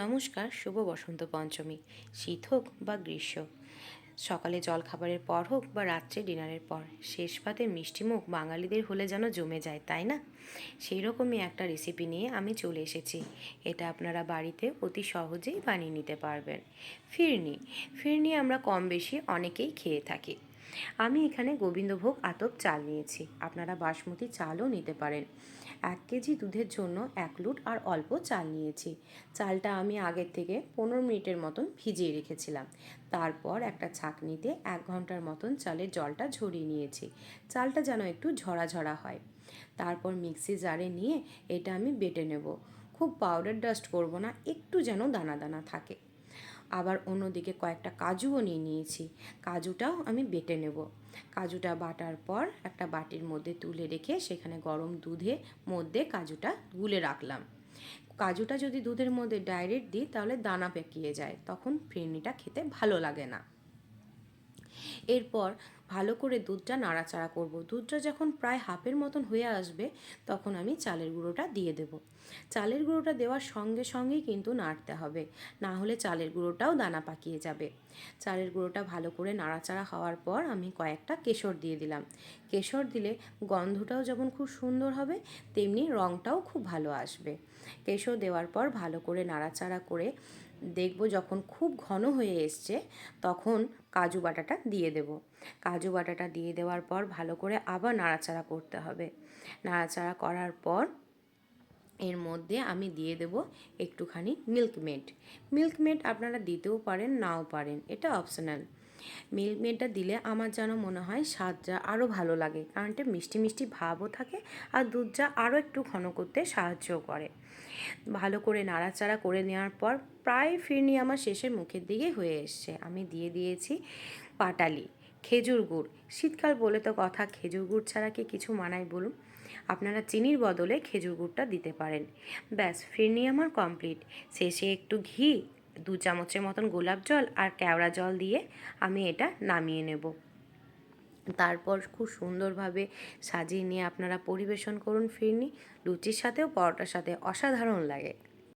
নমস্কার, শুভ বসন্ত পঞ্চমী। শীত হোক বা গ্রীষ্ম, সকালে জলখাবারের পর হোক বা রাত্রে ডিনারের পর, শেষ পাতে মিষ্টিমুখ বাঙালিদের হলে যেন জমে যায়, তাই না? সেই রকমই একটা রেসিপি নিয়ে আমি চলে এসেছি। এটা আপনারা বাড়িতে অতি সহজেই বানিয়ে নিতে পারবেন। ফিরনি ফিরনি আমরা কম বেশি অনেকেই খেয়ে থাকি। আমি এখানে গোবিন্দভোগ আতপ চাল নিয়েছি, আপনারা বাসমতি চালও নিতে পারেন। 1 কেজি দুধের জন্য 1 লুট আর অল্প চাল নিয়েছি। চালটা আমি আগের থেকে 15 মিনিটের মতন ভিজিয়ে রেখেছিলাম। তারপর একটা ছাঁকনিতে 1 ঘন্টার মতন চালের জলটা ঝরিয়ে নিয়েছি। চালটা যেন একটু ঝরা ঝরা হয়। তারপর মিক্সি জারে নিয়ে এটা আমি বেটে নেব। খুব পাউডার ডাস্ট করব না, একটু যেন দানা দানা থাকে। আবার অন্যদিকে কয়েকটা কাজুও নিয়ে নিয়েছি, কাজুটাও আমি বেটে নেব। কাজুটা বাটার পর একটা বাটির মধ্যে তুলে রেখে সেখানে গরম দুধের মধ্যে কাজুটা গুলে রাখলাম। কাজুটা যদি দুধের মধ্যে ডাইরেক্ট দিই তাহলে দানা পেকিয়ে যায়, তখন ফিরনিটা খেতে ভালো লাগে না। এরপর ভালো করে দুধটা নাড়াচাড়া করব। দুধটা যখন প্রায় হাফের মতন হয়ে আসবে তখন আমি চালের গুঁড়োটা দিয়ে দেব। চালের গুঁড়োটা দেওয়ার সঙ্গে সঙ্গেই কিন্তু নাড়তে হবে, না হলে চালের গুঁড়োটাও দানা পাকিয়ে যাবে। চালের গুঁড়োটা ভালো করে নাড়াচাড়া হওয়ার পর আমি কয়েকটা কেশর দিয়ে দিলাম। কেশর দিলে গন্ধটাও যেমন খুব সুন্দর হবে, তেমনি রঙটাও খুব ভালো আসবে। কেশর দেওয়ার পর ভালো করে নাড়াচাড়া করে দেখব যখন খুব ঘন হয়ে এসছে তখন কাজু বাটাটা দিয়ে দেব। কাজু বাটাটা দিয়ে দেওয়ার পর ভালো করে আবার নাড়াচাড়া করতে হবে। নাড়াচাড়া করার পর এর মধ্যে আমি দিয়ে দেব একটুখানি মিল্কমেড। মিল্কমেড আপনারা দিতেও পারেন, নাও পারেন, এটা অপশনাল। মিল্কমেডটা দিলে আমার যেন মনে হয় স্বাদটা আরও ভালো লাগে, কারণ এটা মিষ্টি মিষ্টি ভাবও থাকে আর দুধটা আরও একটু ঘন করতে সাহায্যও করে। ভালো করে নাড়াচাড়া করে নেওয়ার পর প্রায় ফিরনি আমার শেষের মুখের দিকে হয়ে এসছে। আমি দিয়ে দিয়েছি পাটালি, খেজুর গুড়। শীতকাল বলে তো কথা, খেজুর গুড় ছাড়া কি কিছু মানায় বলুন? আপনারা চিনির বদলে খেজুর গুড়টা দিতে পারেন। ব্যাস, ফিরনি আমার কমপ্লিট। শেষে একটু ঘি, 2 চামচের মতন গোলাপ জল আর কেওড়া জল দিয়ে আমি এটা নামিয়ে নেব। তারপর খুব সুন্দরভাবে সাজিয়ে নিয়ে আপনারা পরিবেশন করুন ফিরনি। লুচির সাথেও পরোটার সাথে অসাধারণ লাগে।